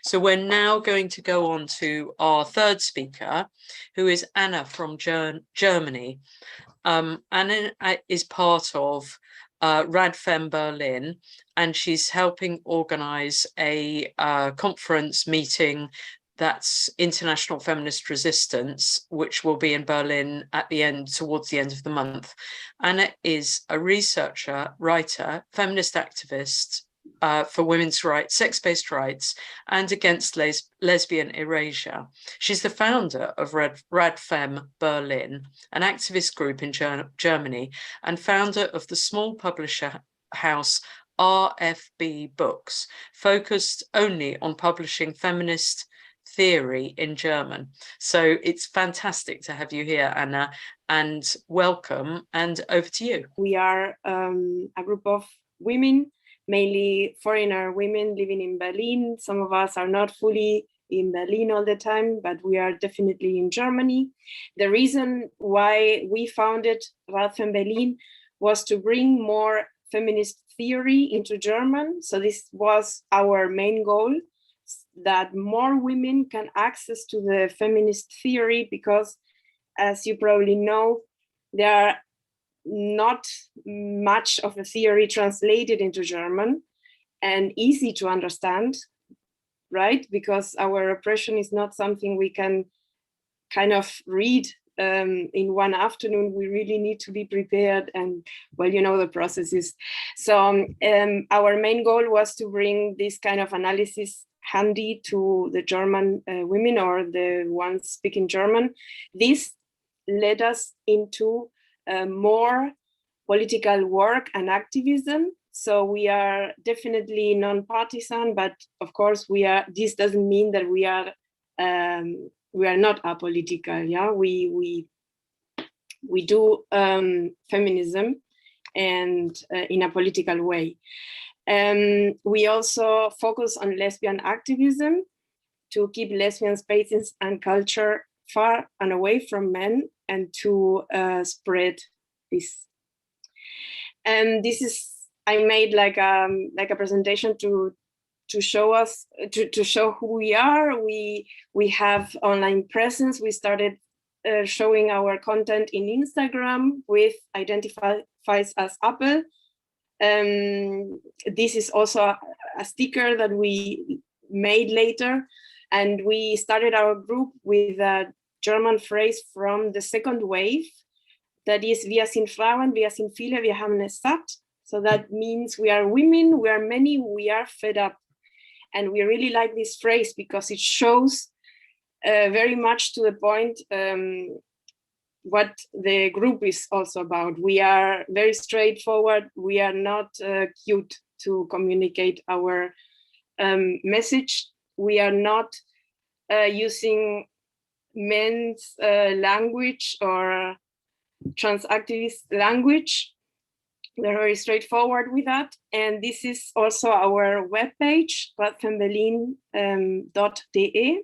So we're now going to go on to our third speaker, who is Anna from Germany. Anna is part of Radfem Berlin, and she's helping organize a conference meeting that's International Feminist Resistance, which will be in Berlin towards the end of the month. Anna is a researcher, writer, feminist activist for women's rights, sex-based rights, and against lesbian erasure. She's the founder of Radfem Berlin, an activist group in Germany, and founder of the small publisher house RFB Books, focused only on publishing feminist theory in German. So it's fantastic to have you here, Anna, and welcome, and over to you. We are a group of women, mainly foreigner women living in Berlin. Some of us are not fully in Berlin all the time, but we are definitely in Germany. The reason why we founded Radfem Berlin was to bring more feminist theory into German. So this was our main goal, that more women can access to the feminist theory, because as you probably know, there are not much of a theory translated into German and easy to understand, right? Because our oppression is not something we can kind of read in one afternoon. We really need to be prepared, and well, you know the processes. So our main goal was to bring this kind of analysis handy to the German women, or the ones speaking German. This led us into more political work and activism. So we are definitely non-partisan, but of course this doesn't mean that we are not apolitical. Yeah, we do feminism, and in a political way. We also focus on lesbian activism to keep lesbian spaces and culture far and away from men, and to spread this. And this is, I made like a presentation to show us, to show who we are. We have online presence. We started showing our content in Instagram with identifies as Apple. This is also a sticker that we made later, and we started our group with a German phrase from the second wave, that is, wir sind Frauen, wir sind viele, wir haben es satt. So that means we are women, we are many, we are fed up. And we really like this phrase because it shows very much to the point what the group is also about. We are very straightforward. We are not cute to communicate our message. We are not using men's language or trans activist language. We're very straightforward with that. And this is also our webpage, radfemberlin.de.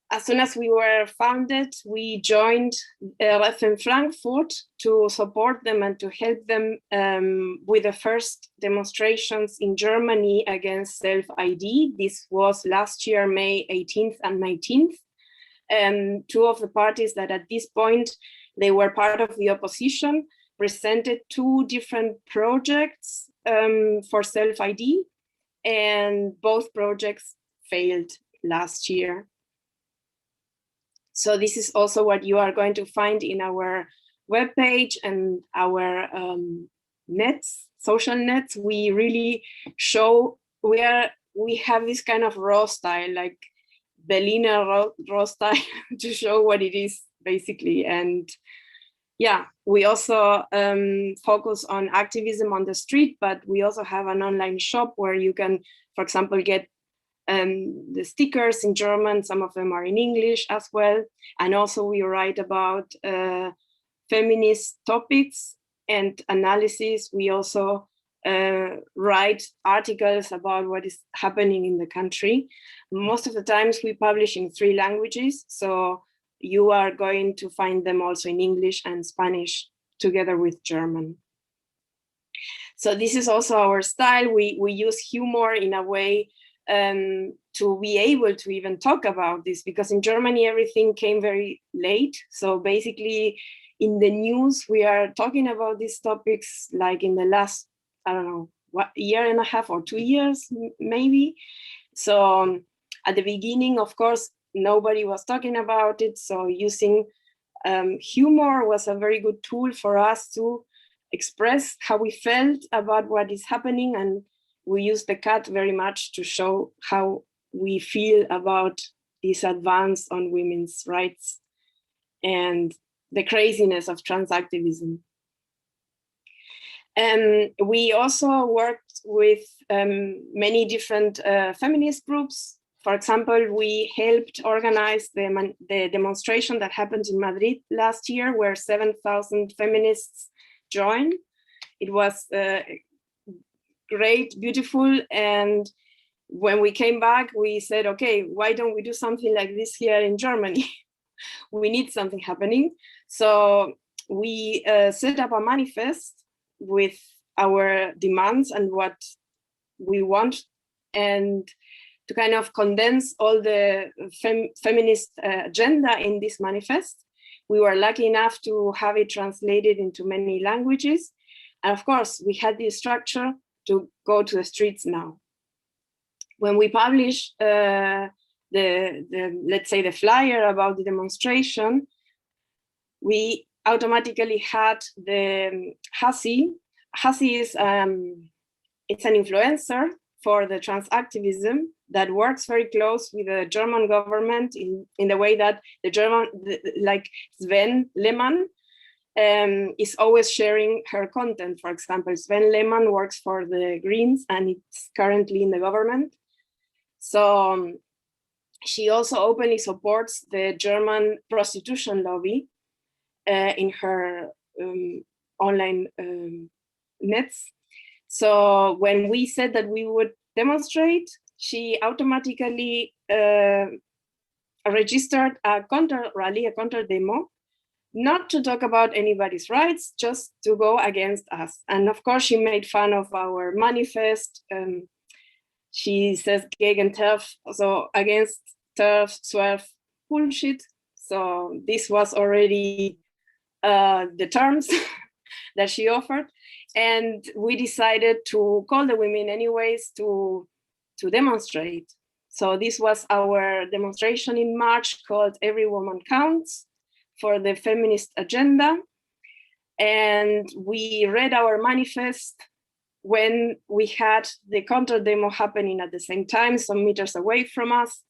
As soon as we were founded, we joined Radfem Frankfurt to support them and to help them with the first demonstrations in Germany against self-ID. This was last year, May 18th and 19th. Two of the parties that at this point, they were part of the opposition, presented two different projects for self-ID, and both projects failed last year. So this is also what you are going to find in our webpage and our nets, social nets. We really show we have this kind of raw style, like Berliner raw style, to show what it is basically. And yeah, we also focus on activism on the street, but we also have an online shop where you can, for example, get the stickers in German. Some of them are in English as well. And also we write about feminist topics and analysis. We also write articles about what is happening in the country. Most of the times we publish in 3 languages. So you are going to find them also in English and Spanish together with German. So this is also our style. We use humor in a way to be able to even talk about this, because in Germany everything came very late. So basically in the news we are talking about these topics like in the last, I don't know, what, year and a half or 2 years maybe. So at the beginning, of course, nobody was talking about it. So using humor was a very good tool for us to express how we felt about what is happening, and we use the cat very much to show how we feel about this advance on women's rights and the craziness of trans activism. We also worked with many different feminist groups. For example, we helped organize the demonstration that happened in Madrid last year, where 7,000 feminists joined. It was great, beautiful. And when we came back, we said, okay, why don't we do something like this here in Germany? We need something happening. So we set up a manifest with our demands and what we want, and to kind of condense all the feminist agenda in this manifest. We were lucky enough to have it translated into many languages. And of course, we had the structure to go to the streets now. When we published let's say the flyer about the demonstration, we automatically had the Hasi. Hasi is it's an influencer for the trans activism that works very close with the German government in the way that the German, like Sven Lehmann, is always sharing her content. For example, Sven Lehmann works for the Greens and it's currently in the government. So she also openly supports the German prostitution lobby in her online nets. So when we said that we would demonstrate, she automatically registered a counter rally, a counter demo, not to talk about anybody's rights, just to go against us. And of course, she made fun of our manifest. She says gegen TERF, so against TERF, SWERF, bullshit. So this was already the terms that she offered. And we decided to call the women anyways to demonstrate. So this was our demonstration in March called Every Woman Counts for the feminist agenda. And we read our manifest when we had the counter demo happening at the same time, some meters away from us.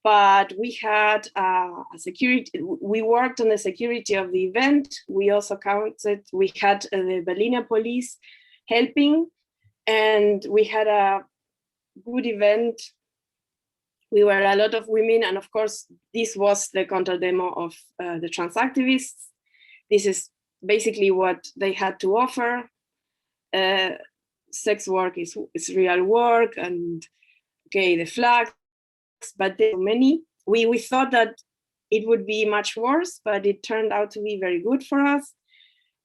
But we had a security, we worked on the security of the event. We also counted, we had the Berliner police helping, and we had a good event. We were a lot of women, and of course, this was the counter demo of the trans activists. This is basically what they had to offer. Sex work is real work, and okay, the flags, but there were many. We thought that it would be much worse, but it turned out to be very good for us.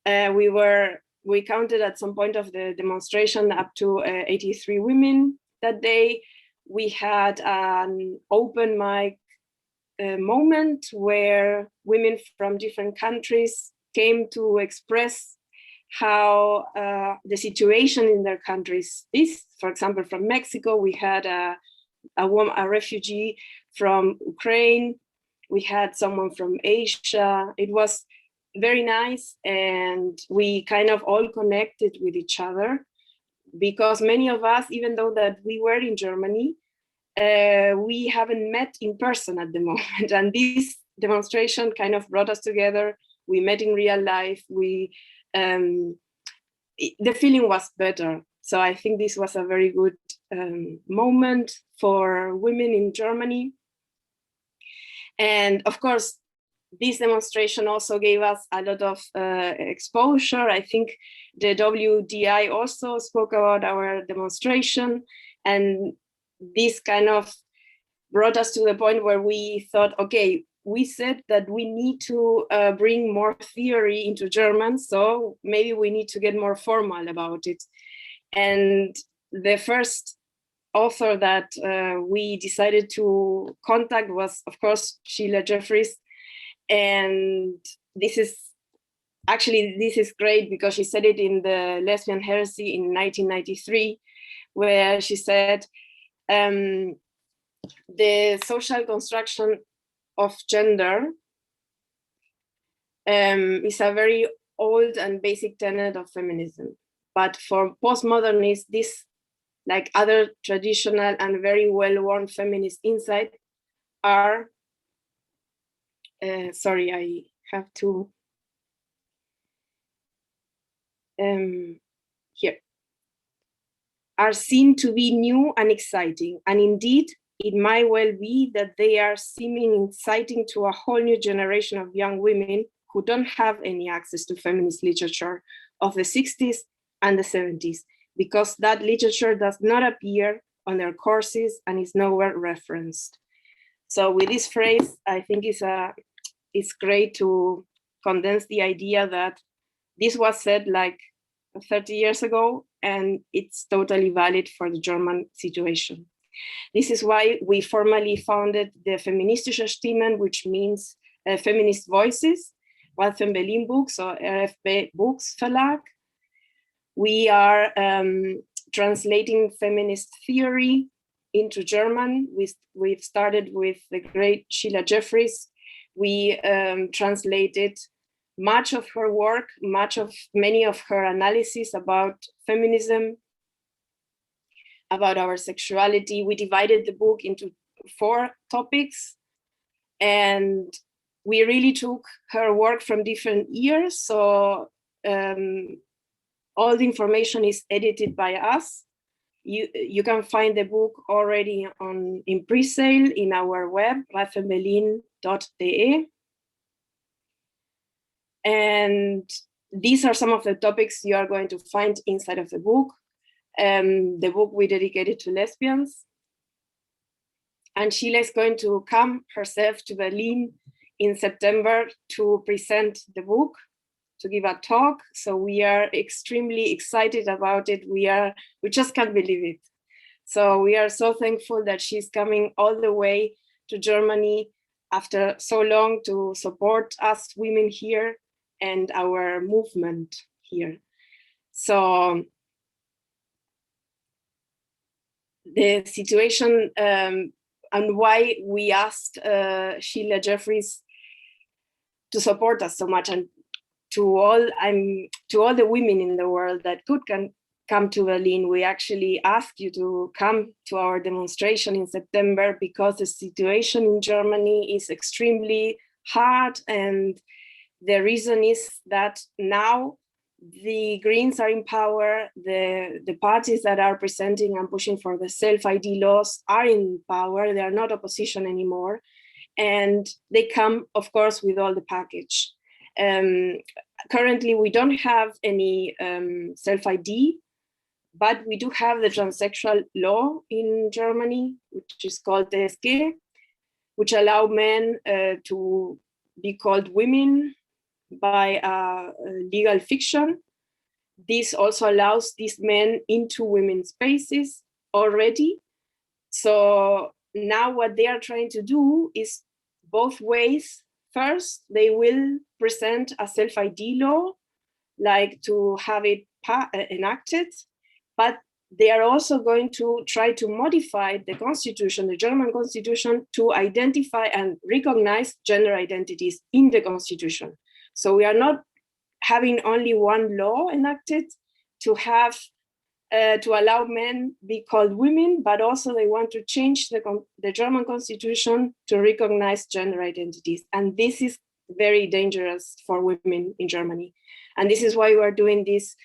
We counted at some point of the demonstration up to 83 women that day. We had an open mic moment where women from different countries came to express how the situation in their countries is. For example, from Mexico, we had a refugee from Ukraine. We had someone from Asia. It was very nice, and we kind of all connected with each other, because many of us, even though that we were in Germany, we haven't met in person at the moment. And this demonstration kind of brought us together. We met in real life. The feeling was better. So I think this was a very good moment for women in Germany. And of course, this demonstration also gave us a lot of exposure. I think the WDI also spoke about our demonstration, and this kind of brought us to the point where we thought, okay, we said that we need to bring more theory into German, so maybe we need to get more formal about it. And the first author that we decided to contact was, of course, Sheila Jeffries. And this is great because she said it in the Lesbian Heresy in 1993, where she said, the social construction of gender is a very old and basic tenet of feminism. But for postmodernists, this, like other traditional and very well-worn feminist insights, are, sorry, I have to, here, are seen to be new and exciting. And indeed, it might well be that they are seeming inciting to a whole new generation of young women who don't have any access to feminist literature of the 60s and the 70s, because that literature does not appear on their courses and is nowhere referenced. So with this phrase, I think it's great to condense the idea that this was said like 30 years ago, and it's totally valid for the German situation. This is why we formally founded the Feministische Stimmen, which means feminist voices, Radfem Berlin Books or RFB Books Verlag. We are translating feminist theory into German. We've started with the great Sheila Jeffries. We translated much of her work, many of her analysis about feminism, about our sexuality. We divided the book into 4 topics, and we really took her work from different years. So all the information is edited by us. You can find the book already in pre-sale in our web, radfemberlin.de. And these are some of the topics you are going to find inside of the book. The book we dedicated to lesbians. And Sheila is going to come herself to Berlin in September to present the book, to give a talk. So we are extremely excited about it. We just can't believe it. So we are so thankful that she's coming all the way to Germany after so long to support us women here and our movement here. So the situation and why we asked Sheila Jeffries to support us so much, and to all the women in the world that can come to Berlin, we actually ask you to come to our demonstration in September, because the situation in Germany is extremely hard. And the reason is that now the Greens are in power, the parties that are presenting and pushing for the self-ID laws are in power, they are not opposition anymore. And they come, of course, with all the package. Currently, we don't have any self-ID, but we do have the transsexual law in Germany, which is called TSG, which allow men to be called women by legal fiction. This also allows these men into women's spaces already. So now what they are trying to do is both ways. First, they will present a self-ID law, like to have it enacted, but they are also going to try to modify the constitution, the German constitution, to identify and recognize gender identities in the constitution. So we are not having only one law enacted to have to allow men be called women, but also they want to change the German constitution to recognize gender identities. And this is very dangerous for women in Germany. And this is why we are doing this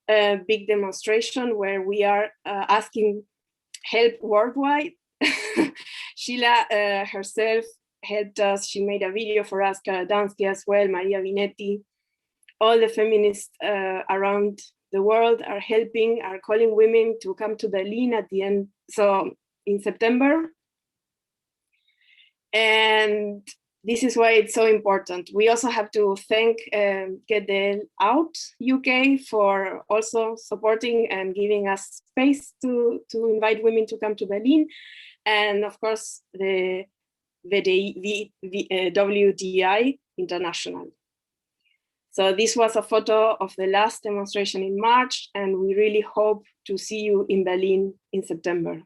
big demonstration where we are asking help worldwide. Sheila herself helped us. She made a video for us, Kara Dansky as well, Maria Vinetti. All the feminists around the world are helping, are calling women to come to Berlin at the end, so in September. And this is why it's so important. We also have to thank Get the Out UK for also supporting and giving us space to invite women to come to Berlin. And of course, the WDI International. So this was a photo of the last demonstration in March, and we really hope to see you in Berlin in September.